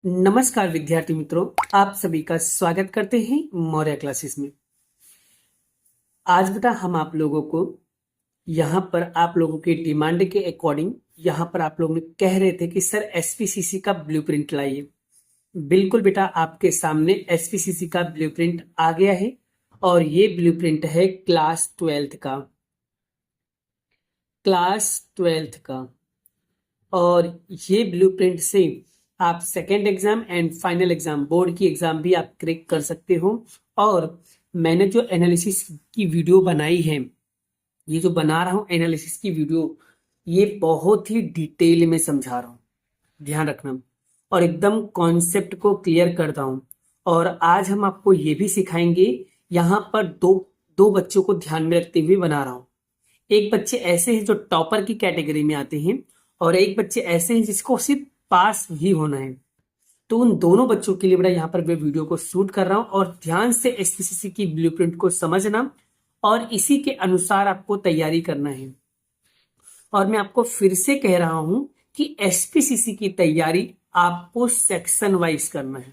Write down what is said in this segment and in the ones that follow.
नमस्कार विद्यार्थी मित्रों, आप सभी का स्वागत करते हैं मौर्य क्लासेस में। आज बेटा हम आप लोगों को यहाँ पर आप लोगों की डिमांड के अकॉर्डिंग यहाँ पर आप लोगों ने कह रहे थे कि सर एसपीसीसी का ब्लूप्रिंट लाइए। बिल्कुल बेटा, आपके सामने एसपीसीसी का ब्लूप्रिंट आ गया है और ये ब्लूप्रिंट है क्लास ट्वेल्थ का। और ये ब्लूप्रिंट से आप second exam and final exam board की एग्जाम भी आप क्रैक कर सकते हो। और मैंने जो एनालिसिस की वीडियो बनाई है, ये जो बना रहा हूँ एनालिसिस की वीडियो, ये बहुत ही डिटेल में समझा रहा हूँ, ध्यान रखना। और एकदम कॉन्सेप्ट को क्लियर करता हूँ। और आज हम आपको ये भी सिखाएंगे, यहाँ पर दो दो बच्चों को ध्यान में रखते हुए बना रहा हूँ। एक बच्चे ऐसे हैं जो टॉपर की कैटेगरी में आते हैं और एक बच्चे ऐसे हैं जिसको सिर्फ पास ही होना है। तो उन दोनों बच्चों के लिए बड़ा यहाँ पर मैं वीडियो को शूट कर रहा हूँ और ध्यान से एसपीसीसी की ब्लूप्रिंट को समझना और इसी के अनुसार आपको तैयारी करना है। और मैं आपको फिर से कह रहा हूं कि एसपीसीसी की तैयारी आपको सेक्शन वाइज करना है।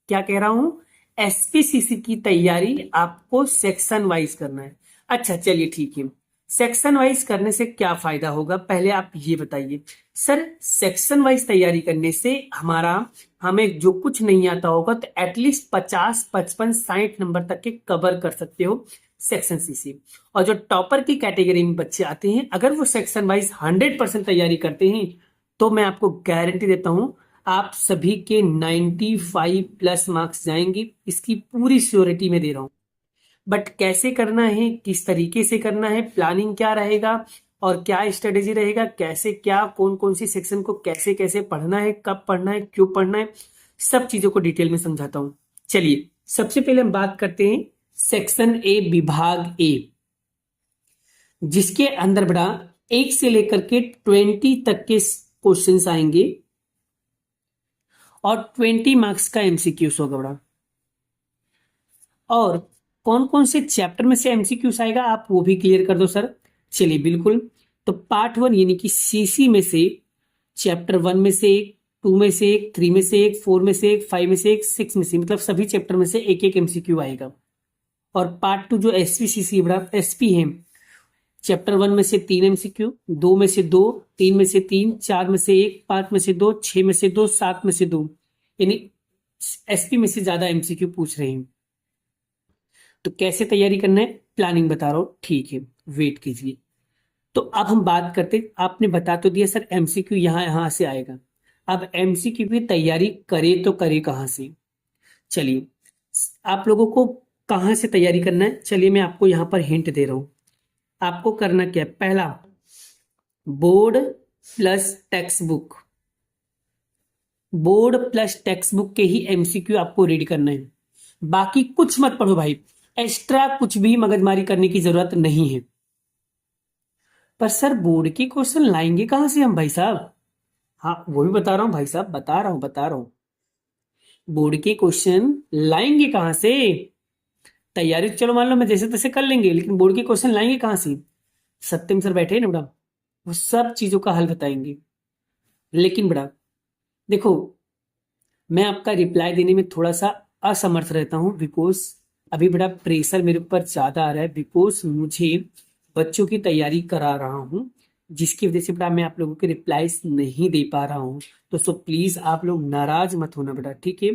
क्या कह रहा हूं? एसपीसीसी की तैयारी आपको सेक्शन वाइज करना है। अच्छा चलिए ठीक है, सेक्शन वाइज करने से क्या फायदा होगा पहले आप ये बताइए। सर सेक्शन वाइज तैयारी करने से हमें जो कुछ नहीं आता होगा तो एटलीस्ट 50 55 60 नंबर तक के कवर कर सकते हो सेक्शन सी से। और जो टॉपर की कैटेगरी में बच्चे आते हैं, अगर वो सेक्शन वाइज 100% तैयारी करते हैं तो मैं आपको गारंटी देता हूं आप सभी के 95 प्लस मार्क्स जाएंगे। इसकी पूरी श्योरिटी में दे रहा हूं। बट कैसे करना है, किस तरीके से करना है, प्लानिंग क्या रहेगा और क्या स्ट्रेटेजी रहेगा, कैसे क्या कौन कौन सी सेक्शन को कैसे कैसे पढ़ना है, कब पढ़ना है, क्यों पढ़ना है, सब चीजों को डिटेल में समझाता हूं। चलिए सबसे पहले हम बात करते हैं सेक्शन ए, विभाग ए, जिसके अंदर बड़ा 1 से लेकर के 20 तक के क्वेश्चंस आएंगे और 20 मार्क्स का एमसीक्यूज होगा बड़ा। और कौन कौन से चैप्टर में से एमसीक्यूज आएगा आप वो भी क्लियर कर दो सर। चलिए बिल्कुल, तो पार्ट 1 यानी कि सीसी में से चैप्टर 1 में से एक, 2 में से एक, 3 में से एक, 4 में से एक, 5 में से एक, 6 में से, मतलब सभी चैप्टर में से एक एक एमसीक्यू आएगा। और पार्ट 2 जो एसपीसीसी बड़ा एसपी है, चैप्टर 1 में से 3 एमसीक्यू, 2 में से 2, 3 में से 3, 4 में से 1, 5 में से 2, 6 में से 2, 7 में से 2, यानी एसपी में से ज्यादा एमसीक्यू पूछ रहे हैं। तो कैसे तैयारी करना है प्लानिंग बता रहा हूं, ठीक है वेट कीजिए। तो अब हम बात करते, आपने बता तो दिया सर एमसीक्यू यहां यहां से आएगा। अब एमसीक्यू की तैयारी करे तो करे कहां से? चलिए आप लोगों को कहां से तैयारी करना है, चलिए मैं आपको यहां पर हिंट दे रहा हूं। आपको करना क्या है, पहला board plus text book, board plus text book के ही एमसीक्यू आपको रीड करना है। बाकी कुछ मत पढ़ो भाई, एक्स्ट्रा कुछ भी मगजमारी करने की जरूरत नहीं है। पर सर बोर्ड के क्वेश्चन लाएंगे कहां से हम भाई साहब? हाँ वो भी बता रहा हूं भाई साहब, बता रहा हूं बोर्ड के क्वेश्चन लाएंगे कहां से? तैयारी तो चलो मान लो मैं जैसे तैसे कर लेंगे, लेकिन बोर्ड के क्वेश्चन लाएंगे कहां से? सत्यम सर बैठे हैं ना बड़ा, वो सब चीजों का हल बताएंगे। लेकिन बड़ा देखो, मैं आपका रिप्लाई देने में थोड़ा सा असमर्थ रहता हूँ, बिकॉज अभी बड़ा प्रेशर मेरे ऊपर ज्यादा आ रहा है, बिकॉज मुझे बच्चों की तैयारी करा रहा हूँ, जिसकी वजह से बड़ा मैं आप लोगों के रिप्लाईज नहीं दे पा रहा हूँ। तो सो प्लीज आप लोग नाराज मत होना बेटा, ठीक है?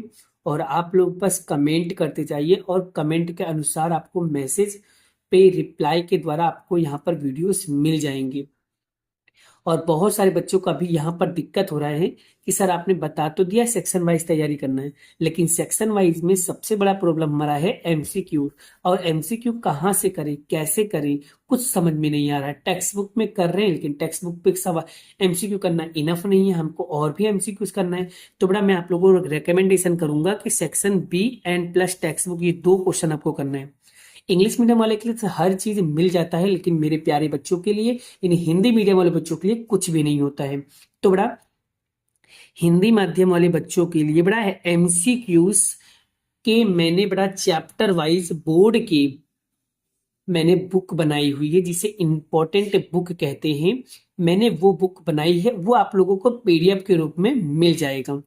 और आप लोग बस कमेंट करते जाइए और कमेंट के अनुसार आपको मैसेज पे रिप्लाई के द्वारा आपको यहाँ पर वीडियोस मिल जाएंगे। और बहुत सारे बच्चों का भी यहाँ पर दिक्कत हो रहा है कि सर आपने बता तो दिया सेक्शन वाइज तैयारी करना है, लेकिन सेक्शन वाइज में सबसे बड़ा प्रॉब्लम हमारा है एमसीक्यू। और एमसीक्यू कहाँ से करें, कैसे करें, कुछ समझ में नहीं आ रहा है। टेक्स्ट बुक में कर रहे हैं, लेकिन टेक्स्ट बुक पे सवाल एमसीक्यू करना इनफ नहीं है, हमको और भी एमसीक्यूज करना है। तो बड़ा मैं आप लोगों को रिकमेंडेशन करूंगा कि section B and plus text book, ये 2 क्वेश्चन आपको करना है। इंग्लिश मीडियम वाले के लिए तो हर चीज मिल जाता है, लेकिन मेरे प्यारे बच्चों के लिए, इन हिंदी मीडियम वाले बच्चों के लिए कुछ भी नहीं होता है। तो बड़ा हिंदी माध्यम वाले बच्चों के लिए बड़ा है एमसीक्यूज के, मैंने बड़ा चैप्टर वाइज बोर्ड के मैंने बुक बनाई हुई है, जिसे इंपॉर्टेंट बुक कहते हैं। मैंने वो बुक बनाई है, वो आप लोगों को पीडीएफ के रूप में मिल जाएगा,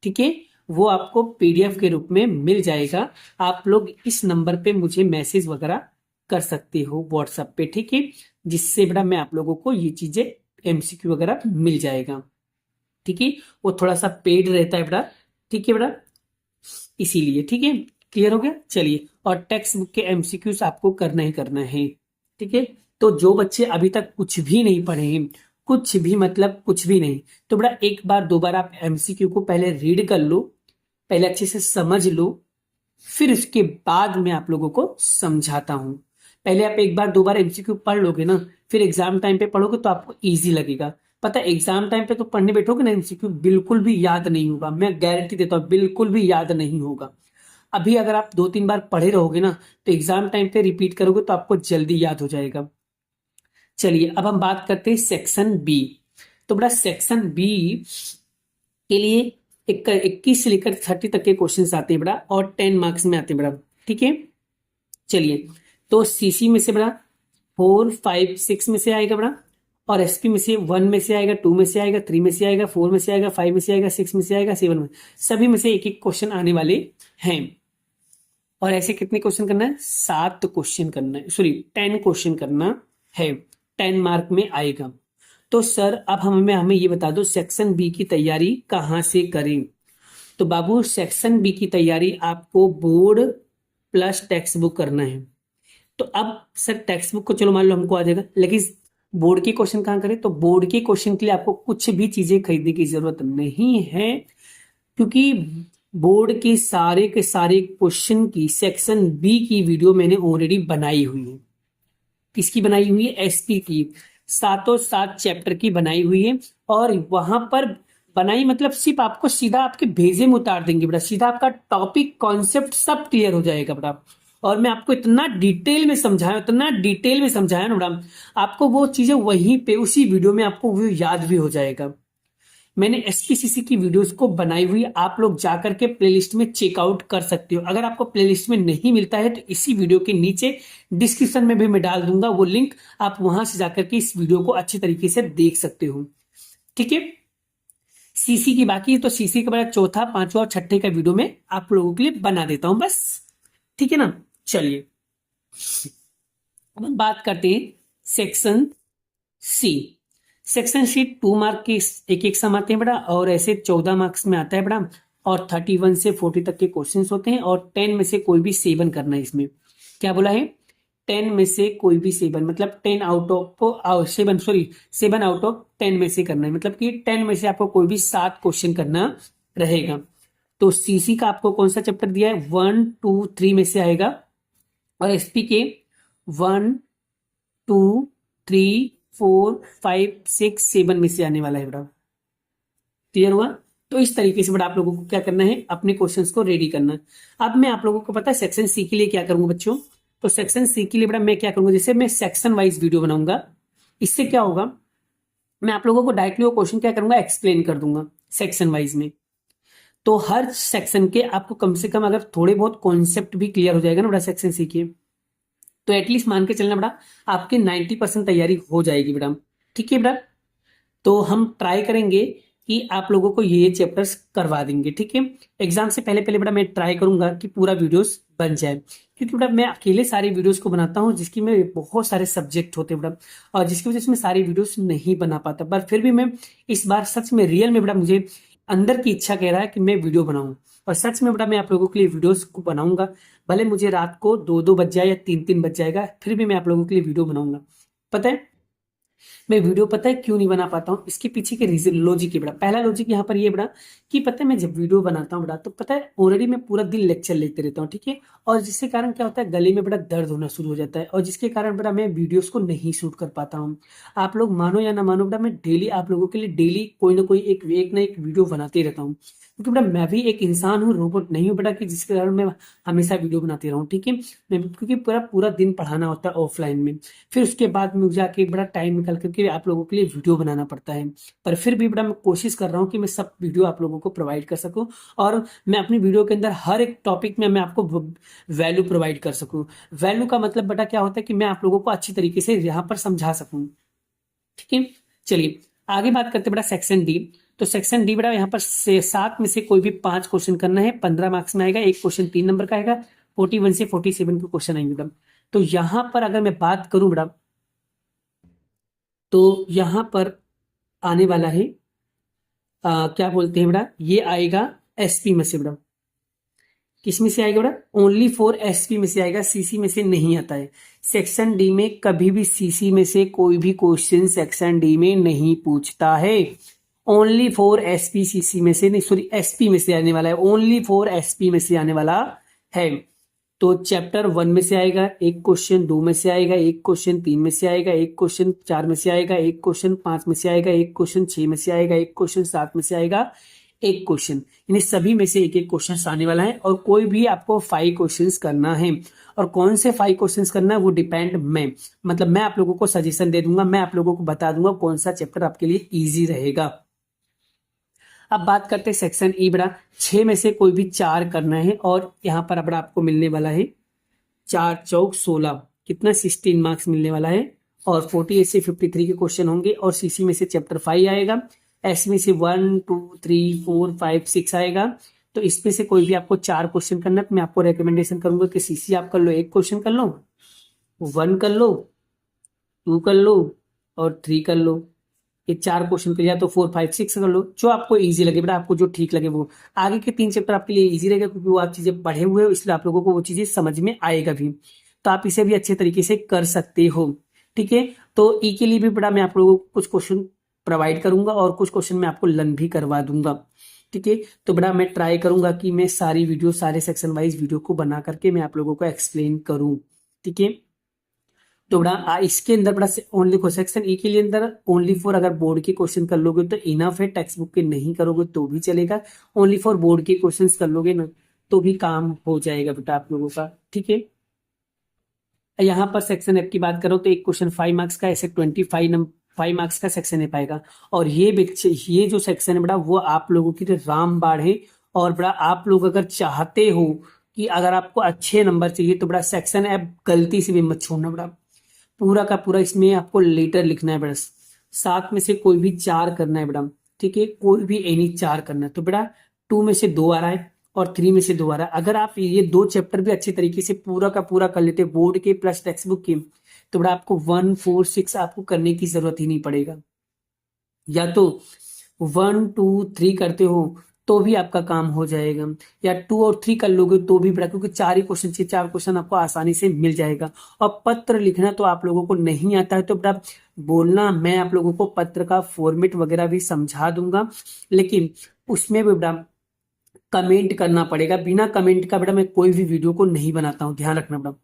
ठीक है, वो आपको पीडीएफ के रूप में मिल जाएगा। आप लोग इस नंबर पे मुझे मैसेज वगैरह कर सकते हो व्हाट्सएप पे, ठीक है, जिससे बेटा मैं आप लोगों को ये चीजें एमसीक्यू वगैरह मिल जाएगा, ठीक है। वो थोड़ा सा पेड रहता है बेटा, ठीक है बेटा, इसीलिए, ठीक है। क्लियर हो गया? चलिए, और टेक्स्ट बुक के एमसीक्यूज आपको करना ही करना है, ठीक है। तो जो बच्चे अभी तक कुछ भी नहीं पढ़े हैं, कुछ भी मतलब कुछ भी नहीं, तो बेटा एक बार दो बार आप एमसीक्यू को पहले रीड कर लो, पहले अच्छे से समझ लो, फिर उसके बाद मैं आप लोगों को समझाता हूं। पहले आप एक बार दो बार एमसीक्यू पढ़ लोगे ना, फिर एग्जाम टाइम पे पढ़ोगे तो आपको इजी लगेगा। पता है एग्जाम टाइम पे तो पढ़ने बैठोगे ना, एमसीक्यू बिल्कुल भी याद नहीं होगा, मैं गारंटी देता हूँ बिल्कुल भी याद नहीं होगा। अभी अगर आप दो तीन बार पढ़े रहोगे ना, तो एग्जाम टाइम पे रिपीट करोगे तो आपको जल्दी याद हो जाएगा। चलिए अब हम बात करते हैं सेक्शन बी। तो बेटा सेक्शन बी के लिए 21 से लेकर 30 तक के क्वेश्चंस आते हैं बेटा, और 10 मार्क्स में आते हैं बेटा, ठीक है। चलिए, तो सीसी में से बेटा 4 5 6 में से आएगा बेटा, और एसपी में से 1 में से आएगा, 2 में से आएगा, 3 में से आएगा, 4 में से आएगा, 5 में से आएगा, 6 में से आएगा, 7 में, सभी में से एक एक क्वेश्चन आने वाले हैं। और ऐसे कितने क्वेश्चन करना है? 7 क्वेश्चन करना है, सॉरी 10 क्वेश्चन करना है, 10 मार्क में आएगा। तो सर अब हमें ये बता दो सेक्शन बी की तैयारी कहाँ से करें। तो बाबू सेक्शन बी की तैयारी आपको बोर्ड प्लस टेक्स्ट बुक करना है। तो अब सर टेक्स्ट बुक को चलो मान लो हमको आ जाएगा, लेकिन बोर्ड के क्वेश्चन कहाँ करें? तो बोर्ड के क्वेश्चन के लिए आपको कुछ भी चीजें खरीदने की जरूरत नहीं है, क्योंकि बोर्ड के सारे क्वेश्चन की सेक्शन बी की वीडियो मैंने ऑलरेडी बनाई हुई है। किसकी बनाई हुई है? एसपी की, सातों 7 चैप्टर की बनाई हुई है। और वहां पर बनाई मतलब सिर्फ आपको सीधा आपके भेजे में उतार देंगे बेटा, सीधा आपका टॉपिक कॉन्सेप्ट सब क्लियर हो जाएगा बेटा। और मैं आपको इतना डिटेल में समझाया, इतना डिटेल में समझाया ना बेटा, आपको वो चीजें वहीं पे उसी वीडियो में आपको वो याद भी हो जाएगा। मैंने एसपीसीसी की वीडियोस को बनाई हुई, आप लोग जाकर के प्लेलिस्ट में चेकआउट कर सकते हो। अगर आपको प्लेलिस्ट में नहीं मिलता है तो इसी वीडियो के नीचे डिस्क्रिप्शन में भी मैं डाल दूंगा वो लिंक, आप वहां से जाकर के इस वीडियो को अच्छी तरीके से देख सकते हो, ठीक है। सीसी की बाकी है, तो सीसी के बाद चौथा, पांचवा और छठे का वीडियो में आप लोगों के लिए बना देता हूं बस, ठीक है ना। चलिए अब हम बात करते हैं section C. Section sheet 2 mark के एक एक सम आते हैं बेटा, और ऐसे 14 मार्क्स में आता है बेटा, और 31 से 40 तक के क्वेश्चंस होते हैं, और 10 में से कोई भी 7 करना है। इसमें क्या बोला है? 10 में से कोई भी 7, मतलब 10 out of 7, sorry 7 out of 10 में से करना है, मतलब कि 10 में से आपको कोई भी 7 क्वेश्चन करना रहेगा। तो सीसी का आपको कौन सा चैप्टर दिया है? 1 2 3 में से आएगा, और एसपी के 1 2 3 4 5 6 7 में से आने वाला है बेटा। क्लियर हुआ? तो इस तरीके से बेटा आप लोगों को क्या करना है, अपने क्वेश्चंस को रेडी करना है। अब मैं आप लोगों को पता है सेक्शन सी के लिए क्या करूंगा बच्चों? तो सेक्शन सी के लिए बेटा मैं क्या करूंगा, जैसे मैं सेक्शन वाइज वीडियो बनाऊंगा, इससे क्या होगा, मैं आप लोगों को डायरेक्टली वो क्वेश्चन क्या करूंगा, एक्सप्लेन कर दूंगा सेक्शन वाइज में। तो हर सेक्शन के आपको कम से कम अगर थोड़े बहुत कॉन्सेप्ट भी क्लियर हो जाएगा ना बेटा सेक्शन सी के, तो एटलीस्ट मान के चलना बेटा आपके 90% तैयारी हो जाएगी बेटा, ठीक है बेटा। तो हम ट्राई करेंगे कि आप लोगों को ये चैप्टर्स करवा देंगे, ठीक है। एग्जाम से पहले पहले बेटा मैं ट्राई करूंगा कि पूरा वीडियोस बन जाए, क्योंकि बेटा मैं अकेले सारे वीडियोस को बनाता हूँ, जिसकी में बहुत सारे सब्जेक्ट होते हैं बेटा, और जिसकी वजह से मैं सारी वीडियोस नहीं बना पाता। पर फिर भी मैं इस बार सच में रियल में बेटा मुझे अंदर की इच्छा कह रहा है कि मैं वीडियो बनाऊं, और सच में बेटा मैं आप लोगों के लिए वीडियोस को बनाऊंगा। भले मुझे रात को 2 बज जाए या 3 बज जाएगा, फिर भी मैं आप लोगों के लिए वीडियो बनाऊंगा। पता है मैं वीडियो पता है क्यों नहीं बना पाता हूँ, इसके पीछे के रीजन लॉजिक है बेटा। पहला लॉजिक यहाँ पर ये बेटा कि पता है मैं जब वीडियो बनाता हूँ बेटा, तो पता है ऑलरेडी मैं पूरा दिन लेक्चर लेते रहता हूँ, ठीक है। और जिसके कारण क्या होता है, गले में बेटा दर्द होना शुरू हो जाता है, और जिसके कारण बेटा मैं वीडियोस को नहीं शूट कर पाता हूँ। आप लोग मानो या ना मानो बेटा, मैं डेली आप लोगों के लिए डेली कोई ना कोई एक ना एक वीडियो बनाते रहता हूँ, क्योंकि बेटा मैं भी एक इंसान हूँ, रोबोट नहीं हूँ बेटा कि जिसके कारण मैं हमेशा वीडियो बनाते रहूँ, ठीक है। मैं क्योंकि पूरा पूरा दिन पढ़ाना होता है ऑफलाइन में, फिर उसके बाद मुझे जाके बड़ा टाइम निकाल करके आप लोगों के लिए वीडियो बनाना पड़ता है। पर फिर भी बड़ा मैं कोशिश कर रहा हूँ कि मैं सब वीडियो आप लोगों को प्रोवाइड कर सकूँ, और मैं अपनी वीडियो के अंदर हर एक टॉपिक में मैं आपको वैल्यू प्रोवाइड कर सकूँ। वैल्यू का मतलब बेटा क्या होता है कि मैं आप लोगों को अच्छी तरीके से यहाँ पर समझा सकूँ, ठीक है। चलिए आगे बात करते बेटा सेक्शन डी। तो सेक्शन डी बेटा यहाँ पर से 7 में से कोई भी 5 क्वेश्चन करना है, 15 मार्क्स में आएगा। एक क्वेश्चन 3 नंबर का आएगा, 41 से 47 के क्वेश्चन आएंगे बेटा। तो यहाँ पर अगर मैं बात करूं बेटा, तो यहाँ पर आने वाला है क्या बोलते हैं बेटा, ये आएगा एसपी में से बेटा। किस में से आएगा बेटा? ओनली फॉर एसपी में से आएगा, सीसी में से नहीं आता है। सेक्शन डी में कभी भी सीसी में से कोई भी क्वेश्चन सेक्शन डी में नहीं पूछता है। ओनली फॉर एसपी, सीसी में से नहीं, सॉरी एसपी में से आने वाला है, ओनली फॉर एसपी में से आने वाला है। तो चैप्टर 1 में से आएगा एक क्वेश्चन, 2 में से आएगा एक क्वेश्चन, 3 में से आएगा एक क्वेश्चन, 4 में से आएगा एक क्वेश्चन, 5 में से आएगा एक क्वेश्चन, 6 में से आएगा एक क्वेश्चन, 7 में से आएगा एक क्वेश्चन। यानी सभी में से एक एक क्वेश्चन आने वाला है और कोई भी आपको 5 क्वेश्चंस करना है। और कौन से 5 क्वेश्चंस करना है वो डिपेंड मैं आप लोगों को सजेशन दे दूंगा, मैं आप लोगों को बता दूंगा कौन सा चैप्टर आपके लिए इजी रहेगा। अब बात करते हैं सेक्शन ई बड़ा, 6 में से कोई भी 4 करना है और यहाँ पर बड़ा आपको मिलने वाला है 4 चौक 16, कितना 16 मार्क्स मिलने वाला है। और 48 से 53 के क्वेश्चन होंगे। और सीसी में से चैप्टर 5 आएगा, एस में से 1 2 3 4 5 6 आएगा। तो इसमें से कोई भी आपको 4 क्वेश्चन करना है। तो मैं आपको रिकमेंडेशन करूंगा कि सीसी आप कर लो, एक क्वेश्चन कर लो, 1 कर लो, 2 कर लो और 3 कर लो। ये 4 क्वेश्चन कर लिया तो 4 5 6 कर लो, जो आपको इजी लगे बेटा, आपको जो ठीक लगे वो। आगे के 3 चैप्टर आपके लिए इजी रहेगा क्योंकि वो आप चीजें पढ़े हुए हो, इसलिए आप लोगों को वो चीजें समझ में आएगा भी। तो आप इसे भी अच्छे तरीके से कर सकते हो। ठीक है, तो ई के लिए भी बेटा मैं आप लोगों को कुछ क्वेश्चन प्रोवाइड करूंगा और कुछ क्वेश्चन मैं आपको लर्न भी करवा दूंगा। ठीक है, तो बेटा मैं ट्राई करूंगा कि मैं सारी वीडियो, सारे सेक्शन वाइज वीडियो को बना करके मैं आप लोगों को एक्सप्लेन करूं। ठीक है, तो बेटा इसके अंदर बड़ा ओनली सेक्शन ई के लिए अंदर ओनली फॉर अगर बोर्ड के क्वेश्चन कर लोगे तो इनफ है, टेक्स्ट बुक के नहीं करोगे तो भी चलेगा। ओनली फॉर बोर्ड के क्वेश्चन कर लोगे ना तो भी काम हो जाएगा बेटा आप लोगों का। ठीक है, यहाँ पर सेक्शन एफ की बात करो तो एक क्वेश्चन 5 मार्क्स का, ऐसे 5 मार्क्स का सेक्शन है पाएगा। और ये जो सेक्शन है बेटा वो आप लोगों की तो रामबाण है। और बड़ा आप लोग अगर चाहते हो कि अगर आपको अच्छे नंबर चाहिए तो बड़ा सेक्शन एफ गलती से भी मत छोड़ना बेटा। पूरा का पूरा इसमें आपको लेटर लिखना है बेटा, 7 में से कोई भी 4 करना है बेटा। ठीक है, कोई भी एनी 4 करना है। तो बेटा 2 में से 2 आ रहा है और 3 में से 2 आ रहा है। अगर आप ये 2 चैप्टर भी अच्छे तरीके से पूरा का पूरा कर लेते बोर्ड के प्लस टेक्स्ट बुक के, तो बेटा आपको 1 4 6 आपको करने की जरूरत ही नहीं पड़ेगा। या तो 1 2 3 करते हो तो भी आपका काम हो जाएगा, या 2 और 3 कर लोगे तो भी बेटा, क्योंकि 4 ही क्वेश्चन चाहिए, 4 क्वेश्चन आपको आसानी से मिल जाएगा। और पत्र लिखना तो आप लोगों को नहीं आता है तो बेटा बोलना, मैं आप लोगों को पत्र का फॉर्मेट वगैरह भी समझा दूंगा, लेकिन उसमें भी बेटा कमेंट करना पड़ेगा। बिना कमेंट का बेटा मैं कोई भी वीडियो को नहीं बनाता हूँ, ध्यान रखना बेटा।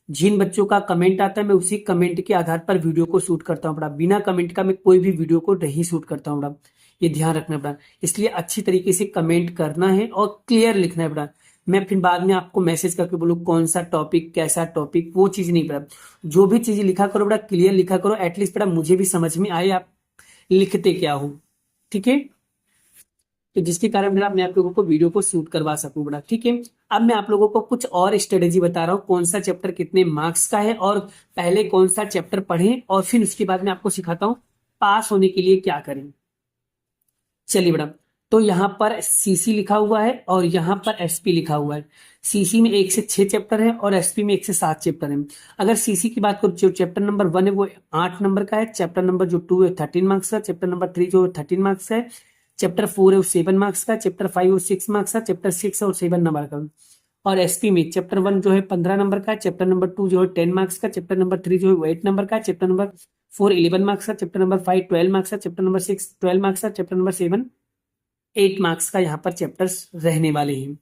जिन बच्चों का कमेंट आता है मैं उसी कमेंट के आधार पर वीडियो को शूट करता हूँ बेटा। बिना कमेंट का मैं कोई भी वीडियो को नहीं शूट करता हूँ बेटा, ये ध्यान रखना बेटा। इसलिए अच्छी तरीके से कमेंट करना है और क्लियर लिखना है बेटा। मैं फिर बाद में आपको मैसेज करके बोलूँ कौन सा टॉपिक, कैसा टॉपिक, वो चीज नहीं बेटा। जो भी चीज लिखा करो बेटा क्लियर लिखा करो, एटलीस्ट बेटा मुझे भी समझ में आए आप लिखते क्या हो। ठीक है, तो जिसके कारण बेटा मैं आप लोगों को वीडियो को शूट करवा सकूं बेटा। ठीक है, अब मैं आप लोगों को कुछ और स्ट्रेटेजी बता रहा हूँ, कौन सा चैप्टर कितने मार्क्स का है और पहले कौन सा चैप्टर पढ़ें और फिर उसके बाद मैं आपको सिखाता हूँ पास होने के लिए क्या करें। चलिए बेटा, तो यहाँ पर सीसी लिखा हुआ है और यहाँ पर एसपी लिखा हुआ है। सीसी में 1 से 6 चैप्टर है और एसपी में 1 से 7 चैप्टर है। अगर सीसी की बात करो, जो चैप्टर नंबर 1 है वो 8 नंबर का है, चैप्टर नंबर जो 2 है 13 मार्क्स का, चैप्टर नंबर 3 जो 13 मार्क्स का है, चैप्टर 4 है वो 7 मार्क्स का, चैप्टर 5 वो 6 मार्क्स का, चैप्टर 6 और 7 नंबर का। और एसपी में चैप्टर 1 जो है 15 नंबर का, चैप्टर नंबर 2 जो है 10 मार्क्स का, चैप्टर नंबर 3 जो है वो 8 नंबर का, चैप्टर नंबर 4 11 मार्क्स का, चैप्टर नंबर 5 12 मार्क्स का, चैप्टर नंबर 6 12 मार्क्स का, चैप्टर नंबर 7 8 मार्क्स का यहाँ पर चैप्टर्स रहने वाले हैं।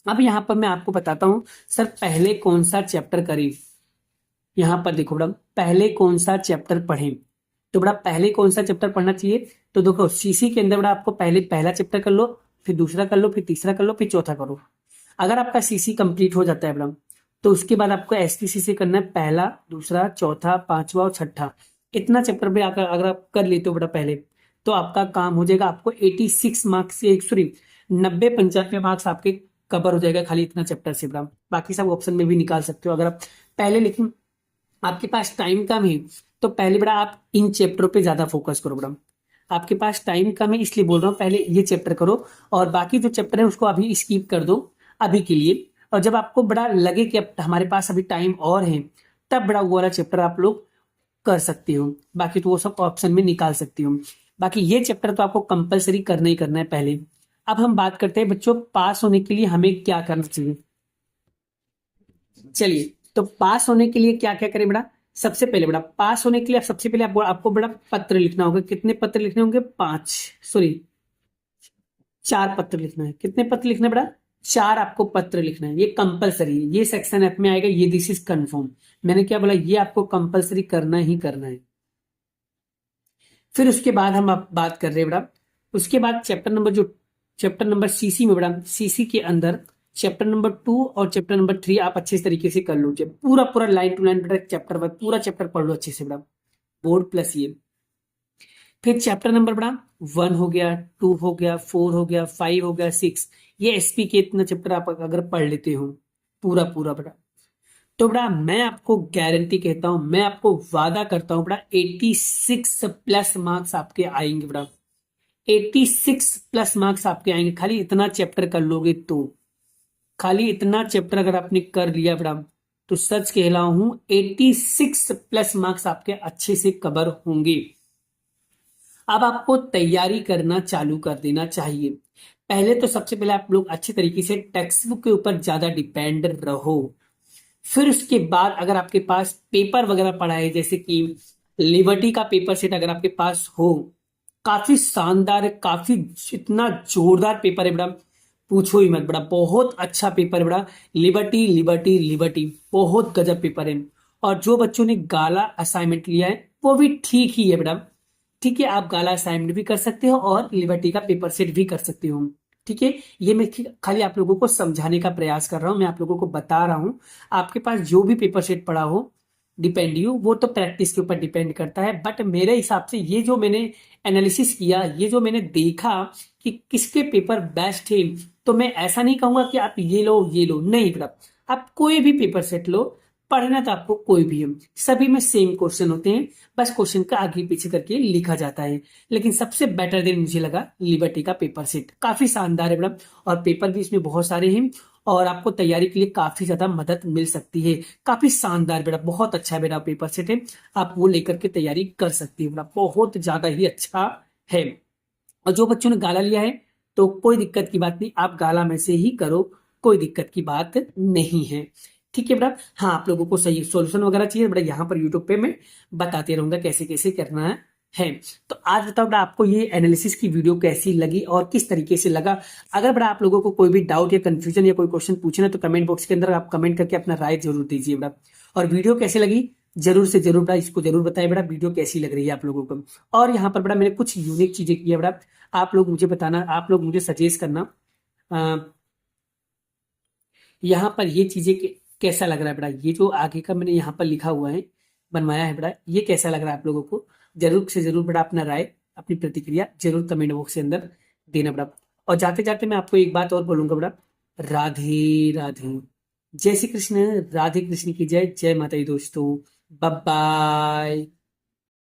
अब यहाँ पर मैं आपको बताता हूँ सर पहले कौन सा चैप्टर करें। यहाँ पर देखो बेटा, पहले कौन सा चैप्टर पढ़ें। तो बेटा पहले कौन सा चैप्टर पढ़ना चाहिए, तो देखो सीसी के अंदर बेटा आपको पहले पहला चैप्टर कर लो, फिर दूसरा कर लो, फिर तीसरा कर लो, फिर चौथा करो। अगर आपका सीसी कंप्लीट हो जाता है बेटा तो उसके बाद आपको एसपीसी से करना है पहला, दूसरा, चौथा, पांचवा और छठा। इतना चैप्टर भी अगर आप कर लेते हो बेटा पहले, तो आपका काम हो जाएगा। आपको 86 मार्क्स से 90 95 मार्क्स आपके कवर हो जाएगा खाली इतना चैप्टर से बेटा। बाकी सब ऑप्शन में भी निकाल सकते हो अगर आप पहले, लेकिन आपके पास टाइम कम है तो पहले बेटा आप इन चैप्टरों पे ज्यादा फोकस करो बेटा। आपके पास टाइम कम है इसलिए बोल रहा हूँ, पहले ये चैप्टर करो और बाकी जो चैप्टर है उसको अभी स्किप कर दो अभी के लिए। और जब आपको बड़ा लगे कि अब हमारे पास अभी टाइम और है, तब बड़ा वो वाला चैप्टर आप लोग कर सकती हो, बाकी तो वो सब ऑप्शन में निकाल सकती हो। बाकी ये चैप्टर तो आपको कंपलसरी करना ही करना है पहले। अब हम बात करते हैं बच्चों, पास होने के लिए हमें क्या करना चाहिए। चलिए, तो पास होने के लिए क्या क्या करें बेटा। सबसे पहले बेटा, पास होने के लिए सबसे पहले आपको बड़ा पत्र लिखना होगा। कितने पत्र लिखने होंगे? 5, सॉरी 4 पत्र लिखना है। कितने पत्र लिखना है बेटा? 4 आपको पत्र लिखना है। ये कंपलसरी है, ये सेक्शन एफ में आएगा, ये दिस इज कंफर्म। मैंने क्या बोला, ये आपको कंपलसरी करना ही करना है। फिर उसके बाद हम आप बात कर रहे हैं बेटा, उसके बाद चैप्टर नंबर सीसी में बेटा, सीसी के अंदर चैप्टर नंबर 2 और चैप्टर नंबर 3 आप अच्छे तरीके से कर लो। पूरा पूरा लाइन टू लाइन बेटा, चैप्टर वाइज पूरा चैप्टर पढ़ लो अच्छे से बेटा, बोर्ड प्लस ये। फिर चैप्टर नंबर बेटा 1 हो गया, 2 हो गया, 4 हो गया, 5 हो गया, 6, ये एसपी के इतना चैप्टर आप अगर पढ़ लेते हो पूरा पूरा बेटा, तो बेटा मैं आपको गारंटी कहता हूं, मैं आपको वादा करता हूं बेटा, 86 प्लस मार्क्स आपके आएंगे बेटा। 86 प्लस मार्क्स आपके आएंगे, खाली इतना चैप्टर कर लोगे तो। खाली इतना चैप्टर अगर आपने कर लिया बेटा, तो सच कह रहा हूं 86 प्लस मार्क्स आपके अच्छे से कवर होंगे। अब आपको तैयारी करना चालू कर देना चाहिए। पहले तो सबसे पहले आप लोग अच्छे तरीके से टेक्स्ट बुक के ऊपर ज्यादा डिपेंड रहो। फिर उसके बाद अगर आपके पास पेपर वगैरह पड़ा है, जैसे कि लिबर्टी का पेपर सेट अगर आपके पास हो, काफी शानदार है, काफी इतना जोरदार पेपर है बेटा, पूछो ही मत बेटा, बहुत अच्छा पेपर है बेटा। लिबर्टी लिबर्टी लिबर्टी बहुत गजब पेपर है। और जो बच्चों ने गाला असाइनमेंट लिया है वो भी ठीक ही है बेटा। ठीक है, आप गाला असाइनमेंट भी कर सकते हो और लिबर्टी का पेपर सेट भी कर सकते हो। ठीक है, ये मैं खाली आप लोगों को समझाने का प्रयास कर रहा हूं, मैं आप लोगों को बता रहा हूं। आपके पास जो भी पेपर सेट पड़ा हो, डिपेंड यू, वो तो प्रैक्टिस के ऊपर डिपेंड करता है। बट मेरे हिसाब से ये जो मैंने एनालिसिस किया, ये जो मैंने देखा कि किसके पेपर बेस्ट है, तो मैं ऐसा नहीं कहूंगा कि आप ये लो नहीं बेटा, आप कोई भी पेपर सेट लो, पढ़ना तो आपको कोई भी है, सभी में सेम क्वेश्चन होते हैं, बस क्वेश्चन का आगे पीछे करके लिखा जाता है। लेकिन सबसे बेटर दिन मुझे लगा लिबर्टी का पेपर सेट, काफी शानदार है बेटा, और पेपर भी इसमें बहुत सारे हैं और आपको तैयारी के लिए काफी ज्यादा मदद मिल सकती है। काफी शानदार बेटा, बहुत अच्छा बेटा पेपर सेट है, आप वो लेकर के तैयारी कर सकती है बेटा, बहुत ज्यादा ही अच्छा है। और जो बच्चों ने गाला लिया है तो कोई दिक्कत की बात नहीं, आप गाला में से ही करो, कोई दिक्कत की बात नहीं है। ठीक है बेटा, हाँ आप लोगों को सही सॉल्यूशन वगैरह चाहिए बेटा, यहाँ पर यूट्यूब पे मैं बताते रहूंगा कैसे कैसे करना है। तो आज बताओ बेटा, आपको ये एनालिसिस की वीडियो कैसी लगी और किस तरीके से लगा। अगर बेटा आप लोगों को कोई भी डाउट या कंफ्यूजन या कोई क्वेश्चन पूछना है तो कमेंट बॉक्स के अंदर आप कमेंट करके अपना राय जरूर दीजिए बेटा। और वीडियो कैसे लगी जरूर से जरूर बेटा इसको जरूर बताएं बेटा, वीडियो कैसी लग रही है आप लोगों को। और यहाँ पर बेटा मैंने कुछ यूनिक चीजें की है बेटा, आप लोग मुझे बताना, आप लोग मुझे सजेस्ट करना यहाँ पर ये चीजें कैसा लग रहा है बेटा। ये जो आगे का मैंने यहाँ पर लिखा हुआ है, बनवाया है बेटा, ये कैसा लग रहा है आप लोगों को, जरूर से जरूर बेटा अपना राय, अपनी प्रतिक्रिया जरूर कमेंट बॉक्स के अंदर देना बेटा। और जाते जाते मैं आपको एक बात और बोलूंगा बेटा, राधे राधे, जय श्री कृष्ण, राधे कृष्ण की जय, जय माता दी दोस्तों, बाय बाय।